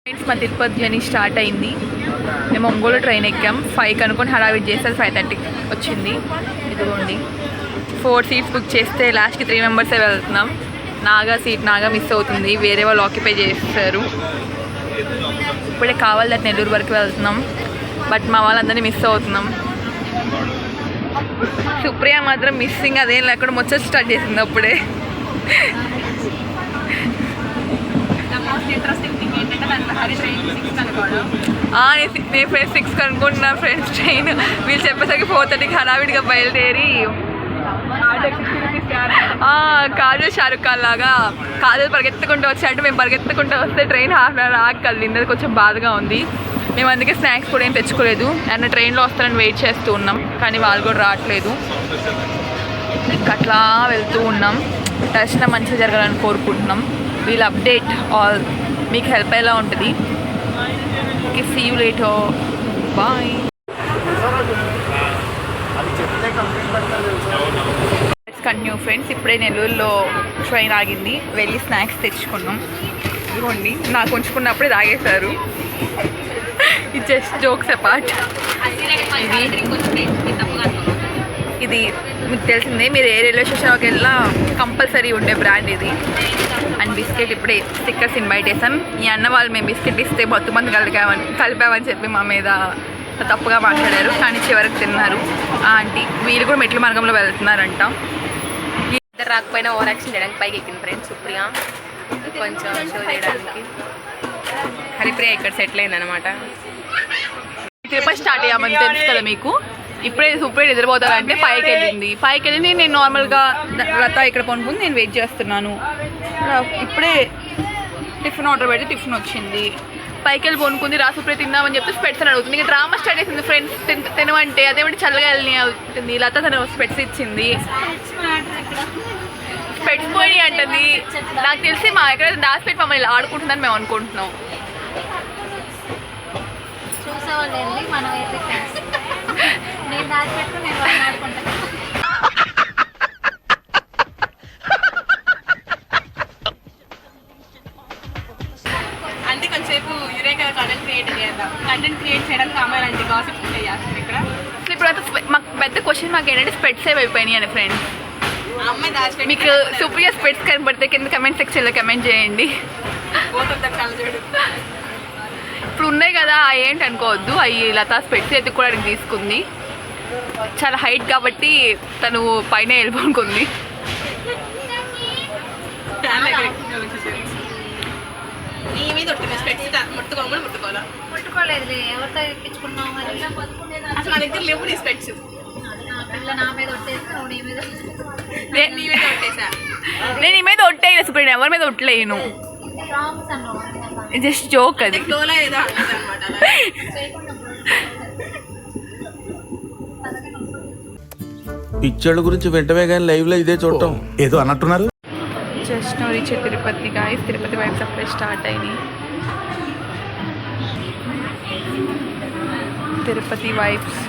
Friends, మా Tirupati journey start అయింది. మేము ఒంగోలు ట్రైన్ ఎక్కాం. 5 అనుకొని హడావిడి చేస్తారు. 5:30 వచ్చింది. ఇదిగోండి 4 సీట్స్ బుక్ చేస్తే లాస్ట్కి 3 మెంబర్సే వెళ్తున్నాం. నాగా మిస్ అవుతుంది. వేరే వాళ్ళు ఆక్యుపై చేస్తారు. ఇప్పుడే కావాలి నెల్లూరు వరకు వెళ్తున్నాం. బట్ మా వాళ్ళందరినీ మిస్ అవుతున్నాం. సుప్రియ మాత్రం మిస్సింగ్ అదేం లేకుండా ముచ్చట స్టార్ట్ చేసింది అప్పుడే. నేను ఫ్రెండ్స్ 6 అనుకుంటున్నా ఫ్రెండ్స్ ట్రైన్. వీళ్ళు చెప్పేసరికి 4:30కి హడావిడిగా బయలుదేరి కాజల్ షారుఖ్ ఖాన్ లాగా కాజల్ పరిగెత్తుకుంటూ వచ్చాయంటే మేము పరిగెత్తుకుంటూ వస్తే ట్రైన్ హాఫ్ అన్ అవర్ ఆగి కదిలింది. అది కొంచెం బాధగా ఉంది. మేము అందుకే స్నాక్స్ కూడా ఏం తెచ్చుకోలేదు. అండ్ ట్రైన్లో వస్తారని వెయిట్ చేస్తూ ఉన్నాం. కానీ వాళ్ళు కూడా రావట్లేదు. అట్లా వెళ్తూ ఉన్నాం. దర్శనం మంచిగా జరగాలని కోరుకుంటున్నాం. వీల్ అప్డేట్ ఆల్ మీకు హెల్ప్ అయ్యేలా ఉంటుంది. See you later. Bye. Continue friends. ఇప్పుడే నెల్లూరులో ట్రైన్ ఆగింది. వెళ్ళి స్నాక్స్ తెచ్చుకున్నాం. ఇదిగోండి నాకు ఉంచుకున్నప్పుడే తాగేశారు. ఇది జస్ట్ జోక్స్ అపార్ట్. ఇది మీకు తెలిసిందే. మీరు ఏ రైల్వే స్టేషన్కి వెళ్ళినా కంపల్సరీ ఉండే బ్రాండ్ ఇది. అండ్ బిస్కెట్ ఇప్పుడే స్టిక్కర్స్ ఇన్వైట్ చేసాం. ఈ అన్న వాళ్ళు మేము బిస్కెట్ ఇస్తే మొత్తం కలిపామని చెప్పి మా మీద తప్పుగా మాట్లాడారు. కానీ చివరికి తిన్నారు. ఆంటీ వీళ్ళు కూడా మెట్ల మార్గంలో వెళ్తున్నారంట. ఇద్దరు రాకపోయినా ఓవర్ యాక్షన్ చేయడానికి పైకి ఎక్కింది ఫ్రెండ్స్ సుప్రియ. కొంచెం షో చేయడానికి హరిప్రియ ఇక్కడ సెటిల్ అయిందనమాట. తిరుపతి స్టార్ట్ అయ్యామని తెలుసు కదా మీకు. ఇప్పుడే సుప్రియ నిద్రపోతారంటే పైకి వెళ్ళింది. నేను నార్మల్గా లత ఇక్కడ కొనుక్కుంది. నేను వెయిట్ చేస్తున్నాను. ఇప్పుడే టిఫిన్ ఆర్డర్ పెడితే టిఫిన్ వచ్చింది. పైకి వెళ్ళి కొనుక్కుంది. సుప్రియ తిందామని చెప్తే స్పెట్స్ అని అడుగుతుంది. ఇంకా డ్రామా స్టార్ట్ చేసింది ఫ్రెండ్స్. తినమంటే అదేమంటే చల్లగా వెళ్ళి అవుతుంది. లత తన స్పెట్స్ ఇచ్చింది. స్పెట్స్ పోయి అంటుంది. నాకు తెలిసి మా ఎక్కడైతే దాచిపెట్టి మమ్మల్ని ఆడుకుంటుందని మేము అనుకుంటున్నాం. అంటే కొంచెంసేపు యురేకా కంటెంట్ క్రియేట్ చేయడానికి అమ్మాయిలంటే గాసిప్ చేయాలి ఇక్కడ. ఇప్పుడు మాకు పెద్ద క్వశ్చన్ మాకు ఏంటంటే స్పెట్స్ అయిపోయినాయి అని ఫ్రెండ్స్. మీకు సుప్రియ స్పెట్స్ కనబడితే కింద కమెంట్ సెక్షన్లో కమెంట్ చేయండి. ఇప్పుడు ఉన్నాయి కదా ఏంటి అనుకోవద్దు. అవి లతా స్పెట్స్ ఎత్తుకోవడానికి తీసుకుంది. చాలా హైట్ కాబట్టి తను పైన వెళ్ళిపోనుకుంది. ముట్టుకోలేదు. ఎవరితో ఎక్కించుకున్నావు మరి? అసలు నా దగ్గర లేవు నీ స్పెట్స్. నా మీద నేను ఈ మీద ఒట్టేయను సుప్రియ. ఎవరి మీద ఒట్టలేను. జస్ట్ జోక్ అది. పిక్చర్ల గురించి వెంటనే కానీ లైవ్ లో ఇదే చూడటం ఏదో అన్నట్టున్నారు. Just reach Tirupati guys. Tirupati vibes అప్పుడే స్టార్ట్ అయినాయి. తిరుపతి వైబ్స్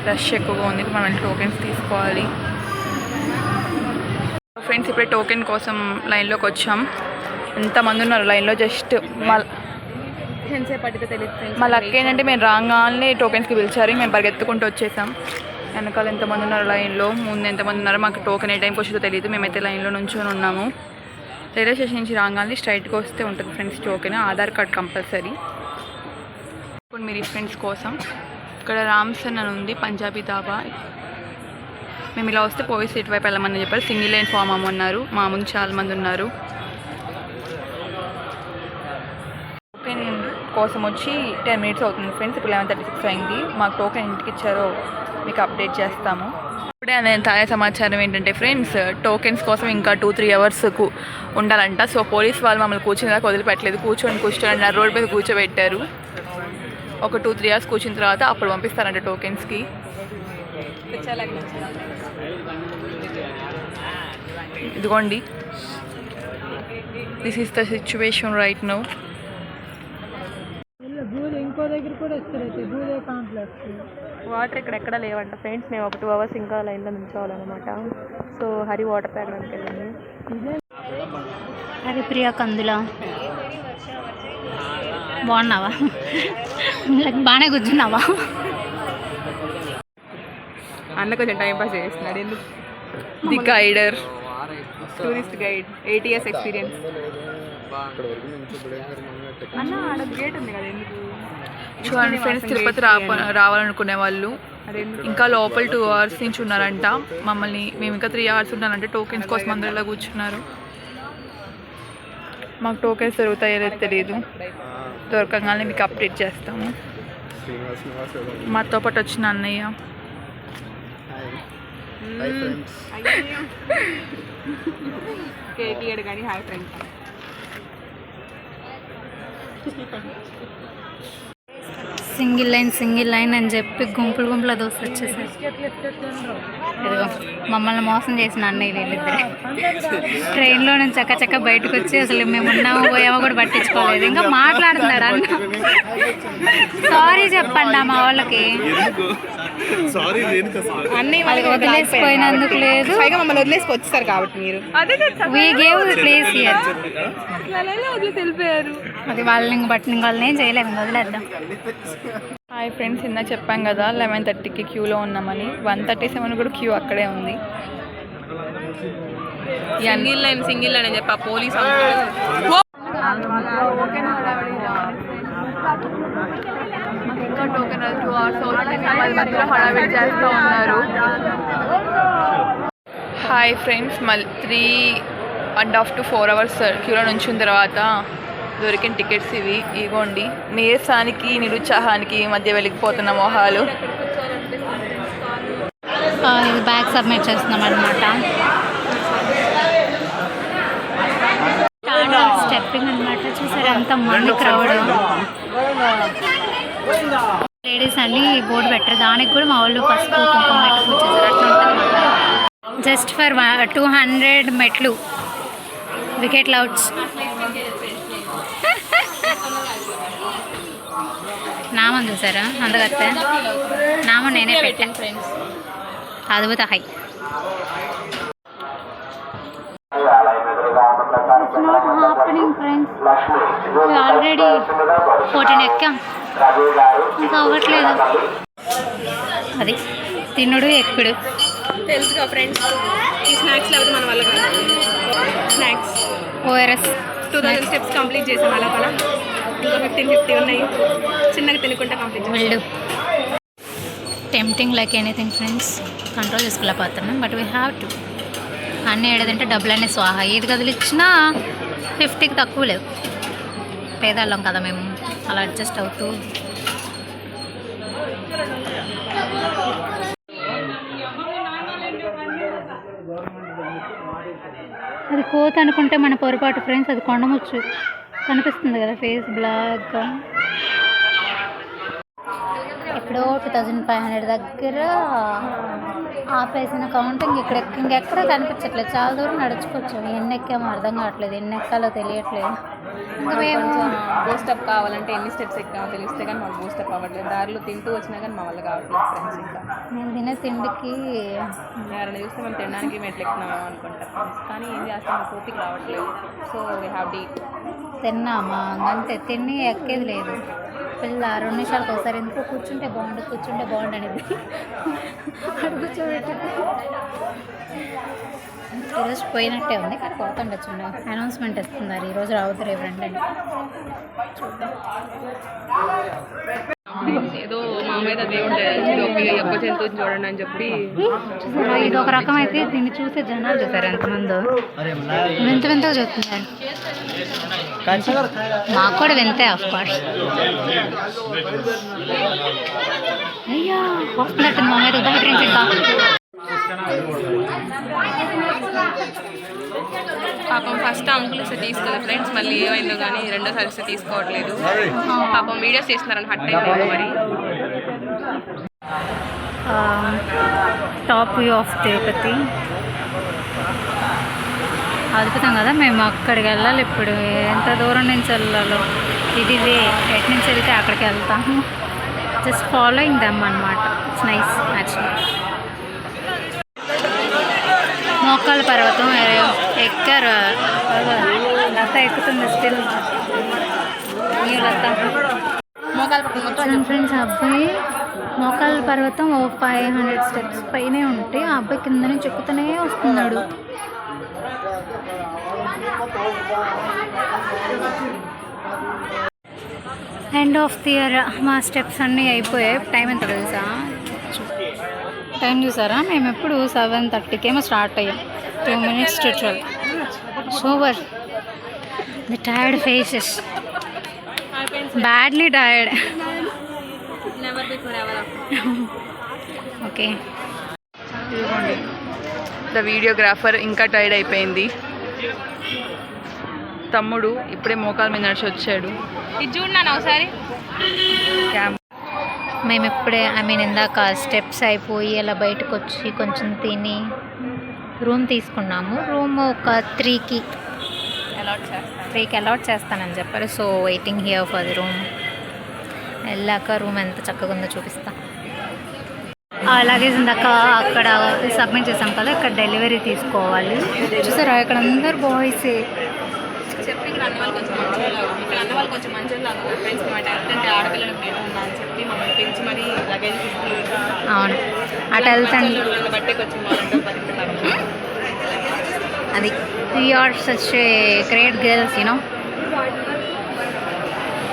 రష్ ఎక్కువగా ఉంది. మనం టోకెన్స్ తీసుకోవాలి ఫ్రెండ్స్. ఇప్పుడే టోకెన్ కోసం లైన్లోకి వచ్చాం. ఎంతమంది ఉన్నారు లైన్లో. జస్ట్ మా లక్ ఏంటంటే మేము రాగానే టోకెన్స్కి పిలిచారు. మేము పరిగెత్తుకుంటూ వచ్చేసాం. వెనకాల ఎంతమంది ఉన్నారు లైన్లో, ముందు ఎంతమంది ఉన్నారో మాకు టోకెన్ ఏ టైంకి వచ్చేదో తెలియదు. మేమైతే లైన్లో నుంచొని ఉన్నాము. రైల్వే స్టేషన్ నుంచి రాగానే స్ట్రైట్గా వస్తే ఉంటుంది friends token. Aadhaar card compulsory. ఇప్పుడు మీ ఫ్రెండ్స్ కోసం ఇక్కడ రామ్సన్ అని ఉంది పంజాబీ దాబా. మేము ఇలా వస్తే పోయి సీట్ వైపు వెళ్ళమని చెప్పారు. సింగిల్ లైన్ ఫామ్ అమ్మన్నారు. మా ముందు చాలామంది ఉన్నారు. టోకెన్ కోసం వచ్చి 10 మినిట్స్ అవుతుంది ఫ్రెండ్స్. ఇప్పుడు 11:36 అయింది. మాకు టోకెన్ ఇంటికి ఇచ్చారో మీకు అప్డేట్ చేస్తాము. ఇప్పుడే నేను తాజా సమాచారం ఏంటంటే ఫ్రెండ్స్ టోకెన్స్ కోసం ఇంకా 2-3 అవర్స్కు ఉండాలంట. సో పోలీస్ వాళ్ళు మమ్మల్ని కూర్చునేదాకా వదిలిపెట్టలేదు. కూర్చొని రోడ్ మీద కూర్చోబెట్టారు. ఒక 2-3 అవర్స్ కూర్చున్న తర్వాత అప్పుడు పంపిస్తారంట టోకెన్స్కి. ఇదిగోండి this is the situation right now. ఇంకో దగ్గర కూడా ఇస్తారు. కాంప్లెక్స్ వాటర్ ఇక్కడ లేవంట ఫ్రెండ్స్. మేము ఒక 2 అవర్స్ ఇంకా లైన్లో నిల్చోవాలన్నమాట. సో హరి వాటర్ తాగడానికి వెళ్ళింది. హరిప్రియ కందుల బాగున్నావా? బాగానే కూర్చున్నావా? అన్న కొంచెం టైం పాస్ చేస్తున్నాడు. ఎందుకు? The guider, tourist guide, 8 years experience. అన్న ఆడ గేట్ ఉంది కదా, ఎందుకు? చూడండి ఫ్రెండ్స్, తిరుపతి రావాలనుకునే వాళ్ళు ఇంకా లోపల 2 hours నుంచి ఉన్నారంట. మేము ఇంకా 3 hours ఉన్నారంటే టోకెన్స్ కోసం అందరూ ఇలా కూర్చున్నారు. మాకు టోకెన్స్ దొరుకుతాయో లేదో తెలియదు, దొరకగానే మీకు అప్డేట్ చేస్తాము. మాతో పాటు వచ్చిన అన్నయ్య, కేక్ ఇయ్యడు కానీ హాయ్ ఫ్రెండ్స్. సింగిల్ లైన్ అని చెప్పి గుంపుల దోశలు వచ్చేసారు. ఇదిగో మమ్మల్ని మోసం చేసిన అన్నయ్య వీళ్ళిద్దరే. ట్రైన్లో నుంచి చక్క బయటకు వచ్చి అసలు మేము ఉన్నామో పోయామో కూడా పట్టించుకోలేదు. ఇంకా మాట్లాడుతున్నాడు అన్న. సారీ చెప్పండి మా వాళ్ళకి, వాళ్ళకి వదిలేసిపోయినందుకు లేదు. పైగా మమ్మల్ని వదిలేసి వచ్చేసారు కాబట్టి మీరు వీ గేవ్ ప్లేస్ హియర్. తెలిపారు అది వాళ్ళని వాళ్ళని ఏం చేయలేము, వదిలేద్దాం. హాయ్ ఫ్రెండ్స్, ఇందాక చెప్పాం కదా 11:30కి క్యూలో ఉన్నామని. 1:37 కూడా క్యూ అక్కడే ఉంది. సింగిల్ లైన్ అని చెప్పి ఆ పోలీస్ ఇంకా టోకెన్ 2 hours అవుతుంది. మధ్యలో హడావిడి చేస్తూ ఉన్నారు. హాయ్ ఫ్రెండ్స్, మళ్ళీ 3.5 to 4 hours క్యూలో నుంచిన తర్వాత దొరికిన టికెట్స్ ఇవ్వండి. నీరసానికి నిరుత్సాహానికి మధ్య వెళ్ళిపోతున్న మొహాలు. ఇది బ్యాగ్ సబ్మిట్ చేస్తున్నాం అనమాట. స్టెప్పింగ్ అనమాట. చూసారు ఎంత మంది క్రౌడ్. లేడీస్ అని బోర్డు పెట్టారు, దానికి కూడా మా వాళ్ళు పసుపు కుంకుమ పెట్టి కూర్చేసారు. అట్లా ఉంటుంది. జస్ట్ ఫర్ 200 మెట్లు. వికెట్ లౌడ్స్. నామం చూసారా? అందుకత్తే నామం నేనే పెట్టాను ఫ్రెండ్స్. అద్భుత high. It's not happening friends. Already 14 ఎక్కాం, ఇంకా అవ్వట్లేదు. అది తినుడు ఎక్కుడు తెలుసుగా ఫ్రెండ్స్. ఈ స్నాక్స్ లేకపోతే మన వల్ల కాదు. స్నాక్స్ ఓఆర్ఎస్ 2000 స్టెప్స్ కంప్లీట్ చేసాం. అలా ఇంకా 1550 ఉన్నాయి. చిన్నగా తినుకుంటే కంప్లీట్ వెళ్ళు. Tempting like anything friends. Control చేసుకోలేకపోతున్నాం, బట్ వీ హ్యావ్ టు. అన్నీ ఏడదంటే డబ్బులన్నీ స్వాహా. ఏది కదిలిచ్చినా 50కి తక్కువ లేవు. పేదవాళ్ళం కదా మేము, అలా అడ్జస్ట్ అవుతూ. అది కోత అనుకుంటే మన పొరపాటు ఫ్రెండ్స్. అది కొండముచ్చు కనిపిస్తుంది కదా, ఫేస్ బ్లాక్గా. ఎక్కడో 2500 దగ్గర ఆపేసిన కౌంటింగ్ ఇక్కడ ఇంకెక్కడ కనిపించట్లేదు. చాలా దూరం నడుచుకొచ్చాము. ఎన్ని ఎక్కామో అర్థం కావట్లేదు, ఎన్ని ఎక్కాలో తెలియట్లేదు. ఇంకా మేము బూస్టప్ కావాలంటే ఎన్ని స్టెప్స్ ఎక్కామో తెలిస్తే కానీ మాకు బూస్టప్ అవ్వట్లేదు. దారిలో తింటూ వచ్చినా కానీ మా వల్ల కావట్లేదు ఫ్రెండ్స్. ఇంకా నేను తినే తిండికి ఎవరైనా చూస్తే మనం తినడానికి మెట్లు ఎక్కుతున్నామో అనుకుంటాం ఫ్రెండ్స్. కానీ ఏం చేస్తాం, పూర్తికి రావట్లేదు. So we have to. తిన్నామా అంతే, తిని ఎక్కేది లేదు. పిల్ల 2 నిమిషాలకు ఒకసారి ఎందుకు కూర్చుంటే బాగుండు అనేది అడుగు చూడటం. ఈరోజు పోయినట్టే ఉంది, కానీ పోతుండొచ్చు. అనౌన్స్మెంట్ ఇస్తున్నారు ఈరోజు రావద్దు రేపు రండి అని. ఏదో మా మీద దేవుడు ఎక్కువ జంతువుని చూడండి అని చెప్పి. ఇది ఒక రకం అయితే దీన్ని చూసే జనాలు చూసారు ఎంతమందో. వింతగా చూస్తున్నారు. మాకు కూడా వింతే ఆఫ్ కోర్స్. అయ్యా వస్తున్నట్టు మా మీద ఉదాహరించి. ఇంకా పాపం ఫస్ట్ అంకుల్ ఇస్తే తీసుకోలేదు ఫ్రెండ్స్. మళ్ళీ ఏమైందో కానీ రెండోసారి ఇస్తే తీసుకోవట్లేదు. పాపం వీడియోస్ చేస్తున్నారని హట్ అయిపోయింది. మరి టాప్ వ్యూ ఆఫ్ తిరుపతి అద్భుతం కదా. మేము అక్కడికి వెళ్ళాలి ఇప్పుడు. ఎంత దూరం నుంచి వెళ్ళాలో ఇది వే. ఎటు నుంచి వెళ్తే అక్కడికి వెళ్తాము. జస్ట్ ఫాలోయింగ్ దమ్ అనమాట. It's nice actually. మోకాళ్ళ పర్వతం ఎక్కారు. లత ఎక్కుతుంది స్టిల్. చూడండి ఫ్రెండ్స్, ఆ అబ్బాయి మోకాళ్ళ పర్వతం 500 స్టెప్స్ పైనే ఉంటే ఆ అబ్బాయి కింద నుంచి ఎక్కుతూనే వస్తున్నాడు. ఎండ్ ఆఫ్ ది ఇయర్ మా స్టెప్స్ అన్నీ అయిపోయాయి. టైం ఎంత తెలుసా? టైం చూసారా? మేము ఎప్పుడు 7:30కేమో స్టార్ట్ అయ్యాం. 2 minutes to 12. Super. The tired faces, badly tired. Okay, the videographer ఇంకా టైర్డ్ అయిపోయింది. తమ్ముడు ఇప్పుడే మోకాల మీద నడిచి వచ్చాడు. ఇది చూడన్నా ఒకసారి. మేము ఇప్పుడే ఇందాక స్టెప్స్ అయిపోయి అలా బయటకు వచ్చి కొంచెం తిని రూమ్ తీసుకున్నాము. రూమ్ ఒక 3కి అలాట్ చేస్తానని చెప్పారు. So waiting here for the room. వెళ్ళాక రూమ్ ఎంత చక్కగా ఉందో చూపిస్తా. అలాగే ఇందాక అక్కడ సబ్మిట్ చేసాం కదా, ఇక్కడ డెలివరీ తీసుకోవాలి. చూసారా ఇక్కడ అందరు బాయ్సే. చెప్పి ఇక్కడ అన్న వాళ్ళు కొంచెం మంచిగా, ఇక్కడ అన్న వాళ్ళు కొంచెం మంచిగా ఫ్రెండ్స్ మాట అంటే ఆడపిల్లలు నేను ఉన్నా అని చెప్పి మమ్మల్ని పెంచి మరీ లగేజ్ తీసుకుని. అవును, అటు వెళ్తాను బట్టే కొంచెం వాళ్ళందరూ బతుకుతున్నారు. అది we are such a great girls, you know.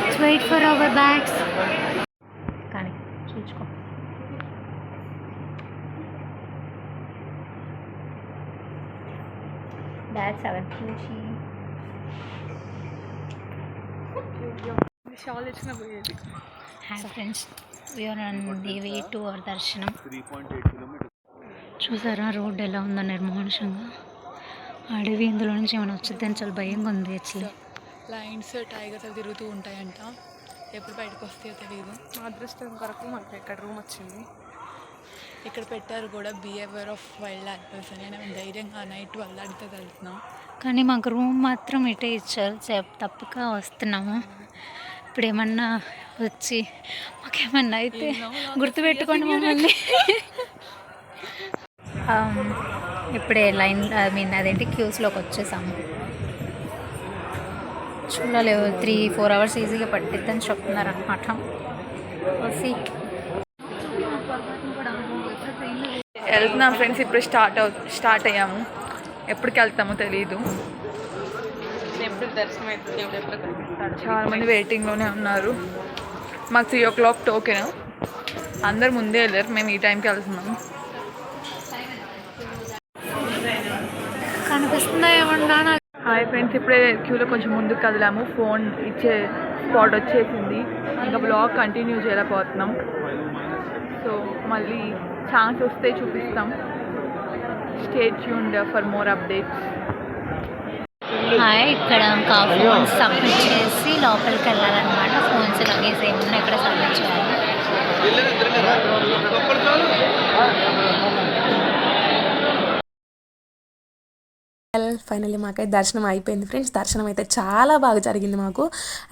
Let's wait for our bags. కానీ చూసుకో. That's our sushi. Hi friends, we are on the way to our darshanam. చూసారా రోడ్ ఎలా ఉందో నిర్మానుషంగా. అడవి, ఇందులో నుంచి ఏమైనా వచ్చిందని చాలా భయంగా ఉంది. యాక్చువల్లీ లైన్స్ టైగర్స్ అవి తిరుగుతూ ఉంటాయంట. ఎప్పుడు బయటకు వస్తాయో తెలియదు. మా అదృష్టం కొరకు మాకు ఇక్కడ రూమ్ వచ్చింది. ఇక్కడ పెట్టారు కూడా బిహేవియర్ ఆఫ్ వైల్డ్ యానిమల్స్ అని. మేము ధైర్యంగా నైట్ 12 దాటితో వెళ్తున్నాం. కానీ మాకు రూమ్ మాత్రం ఇటే ఇచ్చారు. తప్పక వస్తున్నాము. ఇప్పుడు ఏమన్నా వచ్చి మాకేమన్నా అయితే గుర్తుపెట్టుకోండి మమ్మల్ని. ఇప్పుడే లైన్ అదేంటి క్యూస్లోకి వచ్చేసాము. చూడలేవు 3-4 hours ఈజీగా పట్టిద్దని చెప్తున్నారు అనమాట. వెళ్తున్నాం ఫ్రెండ్స్. ఇప్పుడు స్టార్ట్ అయ్యాము. ఎప్పటికి వెళ్తామో తెలీదు. ఎప్పుడు దర్శనం అవుతుంది, ఎప్పుడు కనిపిస్తాడు. చాలా మంది వెయిటింగ్లోనే ఉన్నారు. మాకు 3 o'clock టోకెన్. అందరు ముందే వెళ్ళారు, మేము ఈ టైంకి వెళ్తున్నాము. కనిపిస్తుందా ఏమన్నా? హాయ్ ఫ్రెండ్స్, ఇప్పుడే క్యూలో కొంచెం ముందుకు కదిలాము. ఫోన్ ఇచ్చే స్పాట్ వచ్చేసింది. ఇంకా బ్లాగ్ కంటిన్యూ చేయలేకపోతున్నాం. సో మళ్ళీ ఛాన్స్ వస్తే చూపిస్తాం. Stay tuned for more updates. Hi, ఇక్కడ ఇంకా ఫోన్స్ సబ్మిట్ చేసి లోపలికి వెళ్ళాలన్నమాట. ఫోన్స్ లగేజ్ ఏమన్నా ఇక్కడ సబ్మిట్ చేయాలి. ఫైనల్లీ మాకైతే దర్శనం అయిపోయింది ఫ్రెండ్స్. దర్శనం అయితే చాలా బాగా జరిగింది మాకు.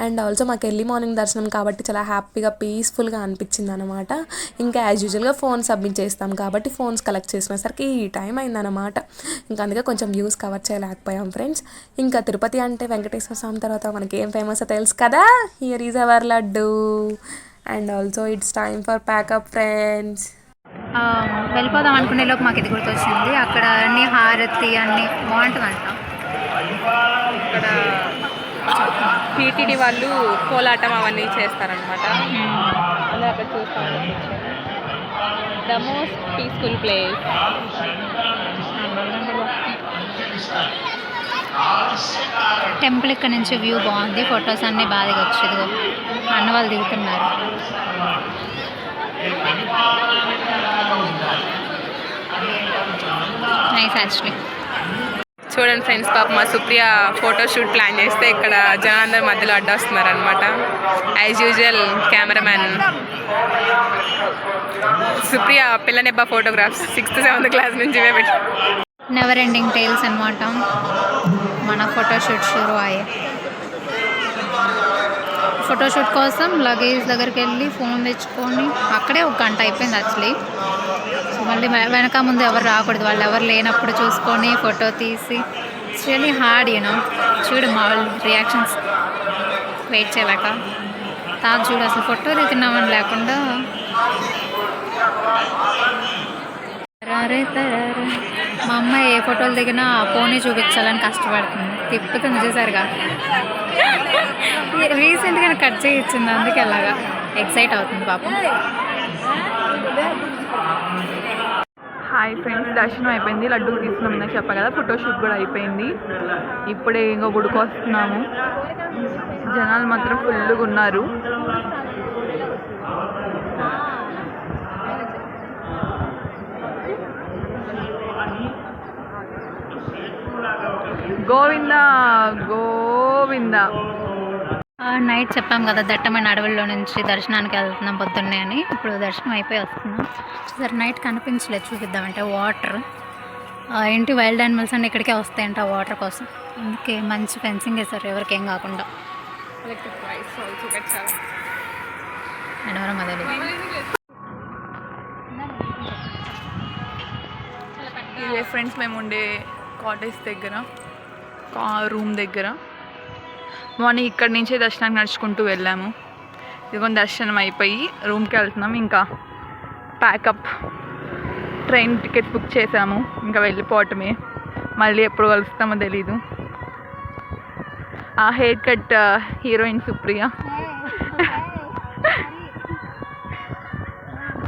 అండ్ ఆల్సో మాకు ఎర్లీ మార్నింగ్ దర్శనం కాబట్టి చాలా హ్యాపీగా పీస్ఫుల్గా అనిపించింది అనమాట. ఇంకా యాజ్ యూజువల్గా ఫోన్ సబ్మిట్ చేస్తాం కాబట్టి ఫోన్స్ కలెక్ట్ చేసినసరికి ఈ టైం అయిందన్నమాట. ఇంకా అందుకే కొంచెం వ్యూస్ కవర్ చేయలేకపోయాం ఫ్రెండ్స్. ఇంకా తిరుపతి అంటే వెంకటేశ్వర స్వామి తర్వాత మనకి ఏం ఫేమస్ తెలుసు కదా, here is our laddu. And also it's time for pack up friends. వెళ్ళిపోదాం అనుకునే లోపు మాకు ఇది గుర్తొచ్చింది. అక్కడ అన్ని హారతి అన్నీ బాగుంటుందంట. ఇక్కడ టీటీడీ వాళ్ళు కోలాటం అవన్నీ చేస్తారనమాట. అలా అక్కడ చూస్తాం. The most peaceful place. Temple ఇక్కడ నుంచి వ్యూ బాగుంది. ఫొటోస్ అన్నీ బాగా దిగొచ్చు. ఇదిగో అన్న వాళ్ళు దిగుతున్నారు. Nice actually. చూడండి ఫ్రెండ్స్, పాప మా సుప్రియ ఫోటోషూట్ ప్లాన్ చేస్తే ఇక్కడ జనాలందరి మధ్యలో అడ్డొస్తున్నారు అనమాట. యాజ్ యూజువల్ కెమెరామ్యాన్ సుప్రియ పిల్లనెబ్బా ఫోటోగ్రాఫ్స్ 6th 7th క్లాస్ నుంచి పెట్టి. నెవర్ ఎండింగ్ టేల్స్ అనమాట. మన ఫోటోషూట్ షురూ అయ్యాయి. ఫోటోషూట్ కోసం లగేజ్ దగ్గరికి వెళ్ళి ఫోన్ తెచ్చుకొని అక్కడే 1 గంట అయిపోయింది యాక్చువల్లీ. సో మళ్ళీ వెనక ముందు ఎవరు రాకూడదు, వాళ్ళు ఎవరు లేనప్పుడు చూసుకొని ఫోటో తీసి. It's really hard, you know. చూడు మా వాళ్ళ రియాక్షన్స్. వెయిట్ చేయలేక. తాత చూడు అసలు ఫోటో దిగుతున్నామని లేకుండా మా అమ్మ ఏ ఫోటోలు దిగినా ఆ ఫోనే చూపించాలని కష్టపడుతుంది. తిప్పుతుంది చూసారుగా. రీసెంట్గా కట్ చేయించింది, అందుకే అలాగా ఎక్సైట్ అవుతుంది పాపం. హాయ్ ఫ్రెండ్స్, దర్శనం అయిపోయింది. లడ్డూలు తీసుకున్నాం నాకు చెప్పా కదా. ఫోటోషూట్ కూడా అయిపోయింది. ఇప్పుడే ఇంకో గుడికి వస్తున్నాము. జనాలు మాత్రం ఫుల్గా ఉన్నారు. గోవిందా గోవిందా. నైట్ చెప్పాం కదా దట్టమైన అడవుల్లో నుంచి దర్శనానికి వెళ్తున్నాం పొద్దున్నే అని. ఇప్పుడు దర్శనం అయిపోయి వస్తున్నాం. సరే నైట్ కనిపించలేదు, చూపిద్దామంటే వాటర్ ఏంటి వైల్డ్ యానిమల్స్ అన్నీ ఇక్కడికే వస్తాయంట వాటర్ కోసం. అందుకే మంచి ఫెన్సింగ్ వేశారు ఎవరికేం కాకుండా. అడవరం అదే ఇదే ఫ్రెండ్స్ మేము ఉండే కాటేజ్ దగ్గర, రూమ్ దగ్గర. మార్నింగ్ ఇక్కడి నుంచే దర్శనానికి నడుచుకుంటూ వెళ్ళాము. ఇదిగోని దర్శనం అయిపోయి రూమ్కి వెళ్తున్నాం. ఇంకా ప్యాకప్, ట్రైన్ టికెట్ బుక్ చేసాము. ఇంకా వెళ్ళిపోవటమే. మళ్ళీ ఎప్పుడు కలుస్తామో తెలీదు. ఆ హెయిర్ కట్ హీరోయిన్ సుప్రియ.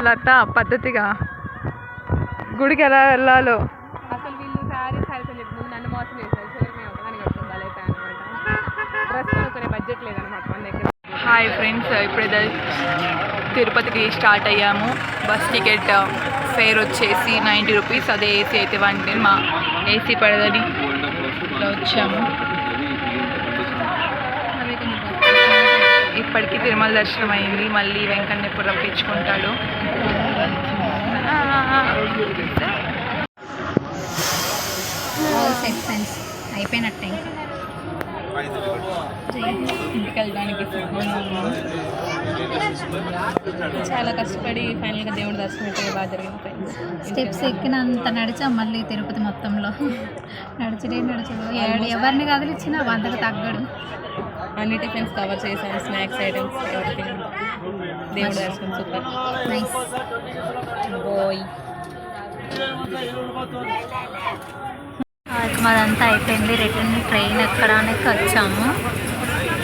లత పద్ధతిగా గుడికి ఎలా వెళ్ళాలో. అసలు వీళ్ళు శారీ అని చెప్పి నన్ను మోసం చేశారు. చివరికి మేము ఒకదానికి వస్తుంది అలైతే అనమాట. డ్రెస్ కొనుక్కునే బడ్జెట్ లేదనమాట మన దగ్గర. హాయ్ ఫ్రెండ్స్, ఇప్పుడే తిరుపతికి స్టార్ట్ అయ్యాము. బస్ టికెట్ ఫేర్ వచ్చేసి 90 రూపీస్. అదే ఏసీ అయితే 110. మా ఏసీ పడదని ఇట్లా వచ్చాము. ఇప్పటికీ తిరుమల దర్శనం అయింది. మళ్ళీ వెంకన్న ఎప్పుడు రప్పించుకుంటాడు. ఫ్రెండ్స్ అయిపోయినట్టే ఇంటికి వెళ్ళడానికి చాలా కష్టపడి ఫైనల్గా దేవుడి దర్శనం అయితే బాగా జరిగింది ఫ్రెండ్స్. స్టెప్స్ ఎక్కినంత నడిచాం మళ్ళీ తిరుపతి మొత్తంలో. నడుచుడే ఎవరిని కదిలిచ్చినా వందకు తగ్గడు. అన్ని టిఫిన్స్ కవర్ చేశాను, స్నాక్స్ ఐటమ్స్ ఎవరిథింగ్. దేవుడి దర్శనం సూపర్ నైస్ బాయ్. మాదంతా అయిపోయింది. రిటర్న్ ట్రైన్ ఎక్కడానికి వచ్చాము.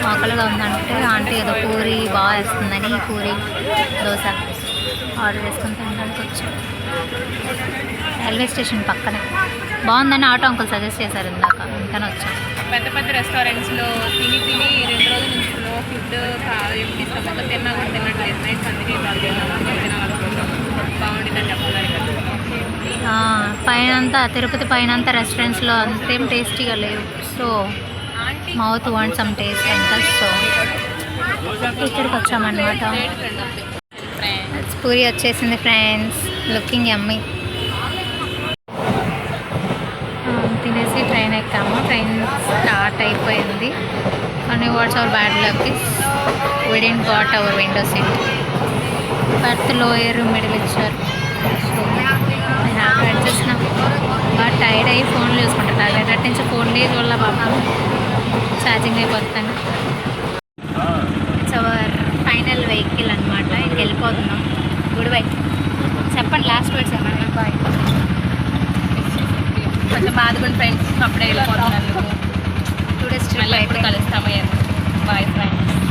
ఆకలిగా ఉందంటే ఆంటీ ఏదో పూరి బాగా వేస్తుందని పూరి దోశ ఆర్డర్ చేసుకుని తినడానికి వచ్చాము. రైల్వే స్టేషన్ పక్కనే బాగుందని ఆటో అంకుల్ సజెస్ట్ చేశారు ఇందాక, అందుకని వచ్చాము. పెద్ద పెద్ద రెస్టారెంట్స్లో తిని 2 రోజుల నుంచి ఫుడ్ ఇష్టం తిన్నా కూడా తినట్లేదు. నైట్స్ అందుకే బాగుంటుందని చెప్తున్నారు. పైనంతా తిరుపతి పైనంతా రెస్టారెంట్స్లో అంతేం టేస్టీగా లేవు. So mouth want some taste అంతా. సో ఇక్కడికి వచ్చామన్నమాట. పూరి వచ్చేసింది ఫ్రెండ్స్, లుకింగ్ యమ్మీ. తినేసి ట్రైన్ ఎక్కాము. ట్రైన్ స్టార్ట్ అయిపోయింది. కానీ what's our bad luck is we didn't got our window seat. Berth lower middle ఇచ్చారు. సో హ్యాపీ చేసినాం. బాగా టైర్డ్ అయ్యి ఫోన్లు చూసుకుంటారు. అటు నుంచి 4 days వల్ల బాబా ఛార్జింగ్ అయిపోతాను. ఇట్స్ అవర్ ఫైనల్ వెహికల్ అనమాట. ఇంక వెళ్ళిపోతున్నాం. గుడ్ బై చెప్పండి, లాస్ట్ వర్డ్స్ ఏమన్నా. బాయ్. కొంచెం బాధపడి ఫ్రెండ్స్ అప్పుడే వెళ్ళిపోతున్నాను. 2 days మళ్ళీ ఎప్పుడు కలుస్తాము. Bye friends.